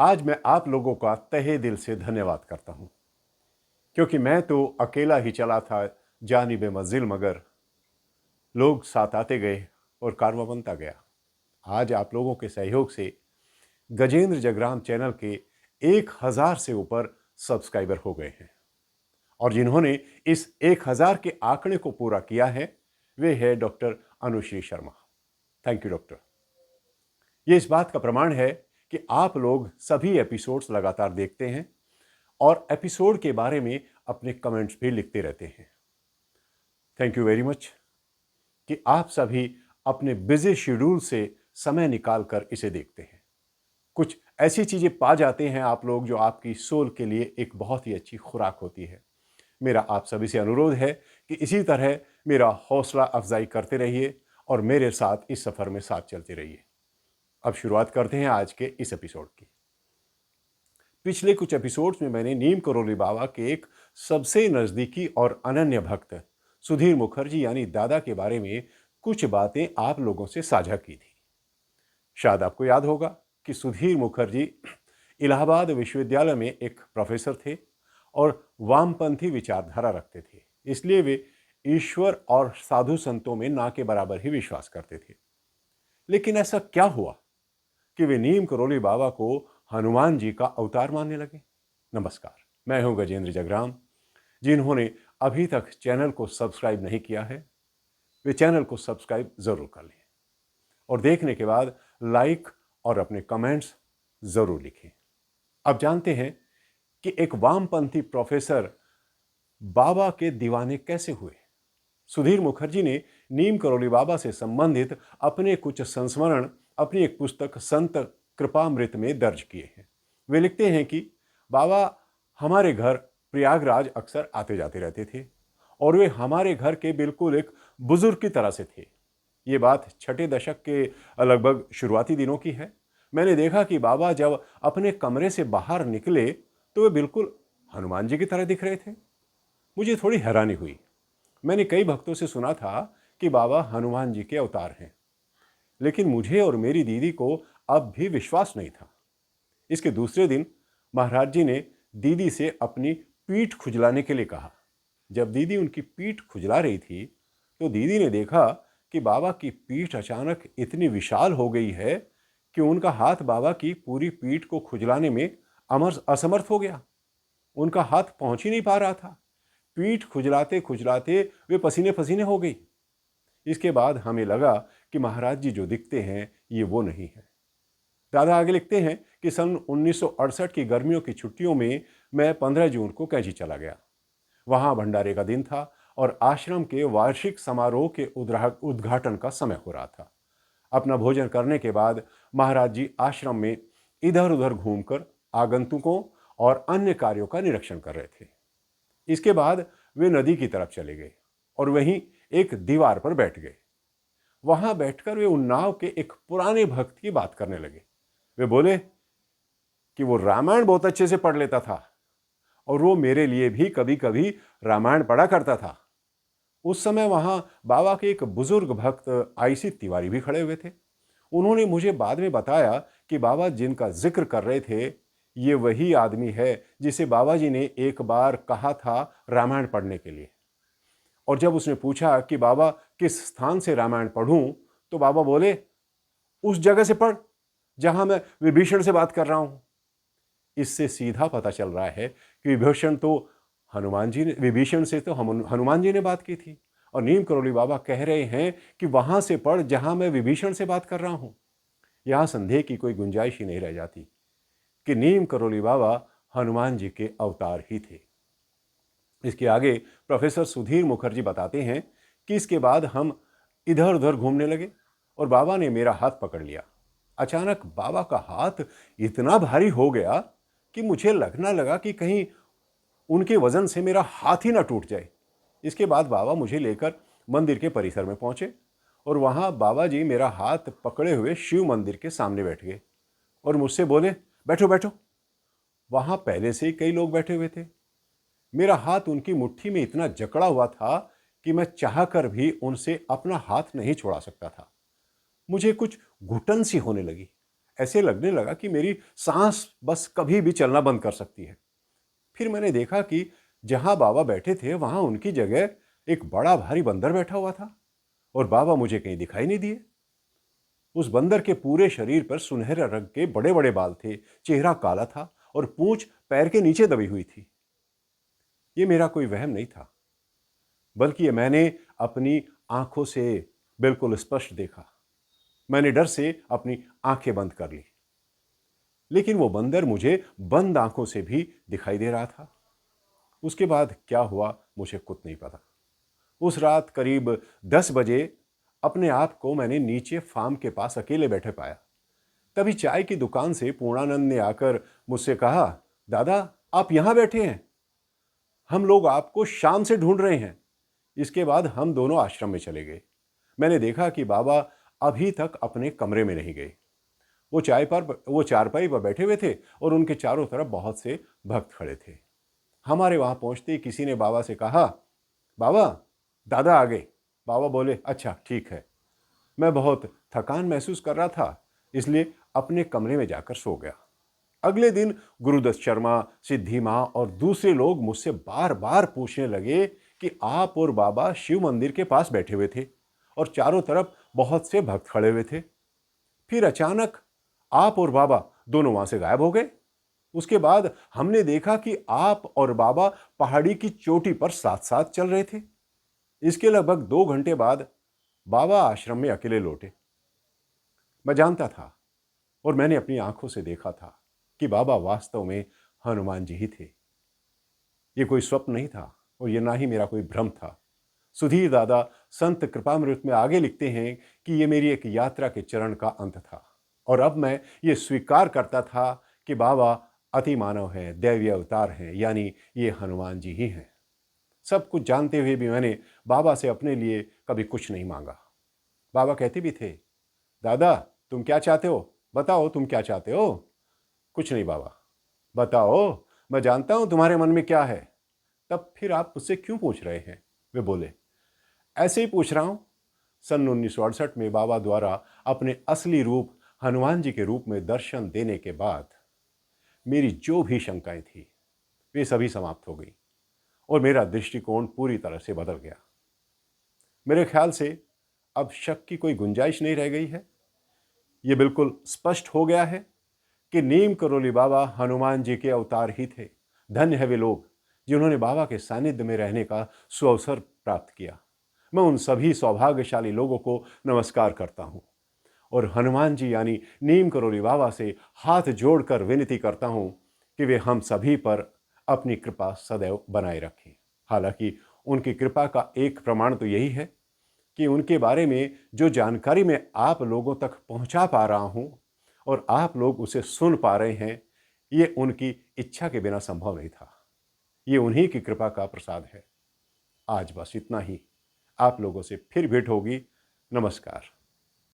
आज मैं आप लोगों का तहे दिल से धन्यवाद करता हूं, क्योंकि मैं तो अकेला ही चला था जानिबे मंजिल, मगर लोग साथ आते गए और कारवां बनता गया। आज आप लोगों के सहयोग से गजेंद्र जगराम चैनल के 1000 से ऊपर सब्सक्राइबर हो गए हैं और जिन्होंने इस 1000 के आंकड़े को पूरा किया है वे है doctor Anushree Sharma. Thank you doctor. ये इस बात का प्रमाण है कि आप लोग सभी एपिसोड्स लगातार देखते हैं और एपिसोड के बारे में अपने कमेंट्स भी लिखते रहते हैं। थैंक यू वेरी मच कि आप सभी अपने बिजी शेड्यूल से समय निकालकर इसे देखते हैं। कुछ ऐसी चीजें पा जाते हैं आप लोग जो आपकी सोल के लिए एक बहुत ही अच्छी खुराक होती है। मेरा आप सभी से अनुरोध है कि इसी तरह मेरा हौसला अफजाई करते रहिए और मेरे साथ इस सफर में साथ चलते रहिए। अब शुरुआत करते हैं आज के इस एपिसोड की। पिछले कुछ एपिसोड्स में मैंने नीम करोली बाबा के एक सबसे नजदीकी और अनन्य भक्त सुधीर मुखर्जी यानी दादा के बारे में कुछ बातें आप लोगों से साझा की थी। शायद आपको याद होगा कि सुधीर मुखर्जी इलाहाबाद विश्वविद्यालय में एक प्रोफेसर थे और वामपंथी विचारधारा रखते थे, इसलिए वे ईश्वर और साधु संतों में ना के बराबर ही विश्वास करते थे। लेकिन ऐसा क्या हुआ कि वे नीम करोली बाबा को हनुमान जी का अवतार मानने लगे? नमस्कार, मैं हूं गजेंद्र जगराम। जिन्होंने अभी तक चैनल को सब्सक्राइब नहीं किया है वे चैनल को सब्सक्राइब जरूर कर लें और देखने के बाद लाइक और अपने कमेंट्स जरूर लिखें। अब जानते हैं कि एक वामपंथी प्रोफेसर बाबा के दीवाने कैसे हुए। सुधीर मुखर्जी ने नीम करोली बाबा से संबंधित अपने कुछ संस्मरण अपनी एक पुस्तक संत कृपामृत में दर्ज किए हैं। वे लिखते हैं कि बाबा हमारे घर प्रयागराज अक्सर आते जाते रहते थे और वे हमारे घर के बिल्कुल एक बुजुर्ग की तरह से थे। ये बात छठे दशक के लगभग शुरुआती दिनों की है। मैंने देखा कि बाबा जब अपने कमरे से बाहर निकले तो वे बिल्कुल हनुमान जी की तरह दिख रहे थे। मुझे थोड़ी हैरानी हुई। मैंने कई भक्तों से सुना था कि बाबा हनुमान जी के अवतार हैं, लेकिन मुझे और मेरी दीदी को अब भी विश्वास नहीं था। इसके दूसरे दिन महाराज जी ने दीदी से अपनी पीठ खुजलाने के लिए कहा। जब दीदी उनकी पीठ खुजला रही थी तो दीदी ने देखा कि बाबा की पीठ अचानक इतनी विशाल हो गई है कि उनका हाथ बाबा की पूरी पीठ को खुजलाने में असमर्थ हो गया। उनका हाथ पहुंच ही नहीं पा रहा था। पीठ खुजलाते खुजलाते वे पसीने पसीने हो गई। इसके बाद हमें लगा कि महाराज जी जो दिखते हैं ये वो नहीं है। दादा आगे लिखते हैं कि सन 1968 की गर्मियों की छुट्टियों में मैं 15 जून को कैंची चला गया। वहां भंडारे का दिन था और आश्रम के वार्षिक समारोह के उद्घाटन का समय हो रहा था। अपना भोजन करने के बाद महाराज जी आश्रम में इधर उधर घूमकर आगंतुकों और अन्य कार्यों का निरीक्षण कर रहे थे। इसके बाद वे नदी की तरफ चले गए और वहीं एक दीवार पर बैठ गए। वहां बैठकर वे उन्नाव के एक पुराने भक्त की बात करने लगे। वे बोले कि वो रामायण बहुत अच्छे से पढ़ लेता था और वो मेरे लिए भी कभी कभी रामायण पढ़ा करता था। उस समय वहां बाबा के एक बुजुर्ग भक्त आईसी तिवारी भी खड़े हुए थे। उन्होंने मुझे बाद में बताया कि बाबा जिनका जिक्र कर रहे थे ये वही आदमी है जिसे बाबा जी ने एक बार कहा था रामायण पढ़ने के लिए। और जब उसने पूछा कि बाबा किस स्थान से रामायण पढ़ूं तो बाबा बोले उस जगह से पढ़ जहां मैं विभीषण से बात कर रहा हूं। इससे सीधा पता चल रहा है कि विभीषण से तो हनुमान जी ने बात की थी और नीम करोली बाबा कह रहे हैं कि वहां से पढ़ जहां मैं विभीषण से बात कर रहा हूं। यहां संदेह की कोई गुंजाइश ही नहीं रह जाती कि नीम करोली बाबा हनुमान जी के अवतार ही थे। इसके आगे प्रोफेसर सुधीर मुखर्जी बताते हैं कि इसके बाद हम इधर उधर घूमने लगे और बाबा ने मेरा हाथ पकड़ लिया। अचानक बाबा का हाथ इतना भारी हो गया कि मुझे लगना लगा कि कहीं उनके वजन से मेरा हाथ ही ना टूट जाए। इसके बाद बाबा मुझे लेकर मंदिर के परिसर में पहुंचे और वहां बाबा जी मेरा हाथ पकड़े हुए शिव मंदिर के सामने बैठ गए और मुझसे बोले बैठो बैठो। वहां पहले से ही कई लोग बैठे हुए थे। मेरा हाथ उनकी मुट्ठी में इतना जकड़ा हुआ था कि मैं चाहकर भी उनसे अपना हाथ नहीं छोड़ा सकता था। मुझे कुछ घुटन सी होने लगी। ऐसे लगने लगा कि मेरी सांस बस कभी भी चलना बंद कर सकती है। फिर मैंने देखा कि जहां बाबा बैठे थे वहां उनकी जगह एक बड़ा भारी बंदर बैठा हुआ था और बाबा मुझे कहीं दिखाई नहीं दिए। उस बंदर के पूरे शरीर पर सुनहरे रंग के बड़े बड़े बाल थे, चेहरा काला था और पूंछ पैर के नीचे दबी हुई थी। ये मेरा कोई वहम नहीं था, बल्कि ये मैंने अपनी आंखों से बिल्कुल स्पष्ट देखा। मैंने डर से अपनी आंखें बंद कर ली, लेकिन वो बंदर मुझे बंद आंखों से भी दिखाई दे रहा था। उसके बाद क्या हुआ मुझे खुद नहीं पता। उस रात करीब 10 बजे अपने आप को मैंने नीचे फार्म के पास अकेले बैठे पाया। तभी चाय की दुकान से पूर्णानंद ने आकर मुझसे कहा, दादा आप यहां बैठे हैं, हम लोग आपको शाम से ढूंढ रहे हैं। इसके बाद हम दोनों आश्रम में चले गए। मैंने देखा कि बाबा अभी तक अपने कमरे में नहीं गए। वो चारपाई पर बैठे हुए थे और उनके चारों तरफ बहुत से भक्त खड़े थे। हमारे वहां पहुंचते ही किसी ने बाबा से कहा, बाबा दादा आ गए। बाबा बोले, अच्छा ठीक है। मैं बहुत थकान महसूस कर रहा था, इसलिए अपने कमरे में जाकर सो गया। अगले दिन गुरुदत्त शर्मा, सिद्धि माँ और दूसरे लोग मुझसे बार बार पूछने लगे कि आप और बाबा शिव मंदिर के पास बैठे हुए थे और चारों तरफ बहुत से भक्त खड़े हुए थे। फिर अचानक आप और बाबा दोनों वहां से गायब हो गए। उसके बाद हमने देखा कि आप और बाबा पहाड़ी की चोटी पर साथ साथ चल रहे थे। इसके लगभग 2 घंटे बाद बाबा आश्रम में अकेले लौटे। मैं जानता था और मैंने अपनी आंखों से देखा था कि बाबा वास्तव में हनुमान जी ही थे। ये कोई स्वप्न नहीं था और ये ना ही मेरा कोई भ्रम था। सुधीर दादा संत कृपामृत में आगे लिखते हैं कि ये मेरी एक यात्रा के चरण का अंत था और अब मैं ये स्वीकार करता था कि बाबा अति मानव है, दैवीय अवतार हैं, यानी ये हनुमान जी ही हैं। सब कुछ जानते हुए भी मैंने बाबा से अपने लिए कभी कुछ नहीं मांगा। बाबा कहते भी थे, दादा तुम क्या चाहते हो, बताओ तुम क्या चाहते हो। कुछ नहीं बाबा, बताओ, मैं जानता हूं तुम्हारे मन में क्या है। तब फिर आप मुझसे क्यों पूछ रहे हैं। वे बोले, ऐसे ही पूछ रहा हूं। सन 1968 में बाबा द्वारा अपने असली रूप हनुमान जी के रूप में दर्शन देने के बाद मेरी जो भी शंकाएं थी वे सभी समाप्त हो गई और मेरा दृष्टिकोण पूरी तरह से बदल गया। मेरे ख्याल से अब शक की कोई गुंजाइश नहीं रह गई है। यह बिल्कुल स्पष्ट हो गया है कि नीम करोली बाबा हनुमान जी के अवतार ही थे। धन्य है वे लोग जिन्होंने बाबा के सानिध्य में रहने का सुअवसर प्राप्त किया। मैं उन सभी सौभाग्यशाली लोगों को नमस्कार करता हूं और हनुमान जी यानी नीम करोली बाबा से हाथ जोड़कर विनती करता हूं कि वे हम सभी पर अपनी कृपा सदैव बनाए रखें। हालांकि उनकी कृपा का एक प्रमाण तो यही है कि उनके बारे में जो जानकारी मैं आप लोगों तक पहुंचा पा रहा हूं और आप लोग उसे सुन पा रहे हैं, ये उनकी इच्छा के बिना संभव नहीं था। ये उन्हीं की कृपा का प्रसाद है। आज बस इतना ही। आप लोगों से फिर भेंट होगी। नमस्कार।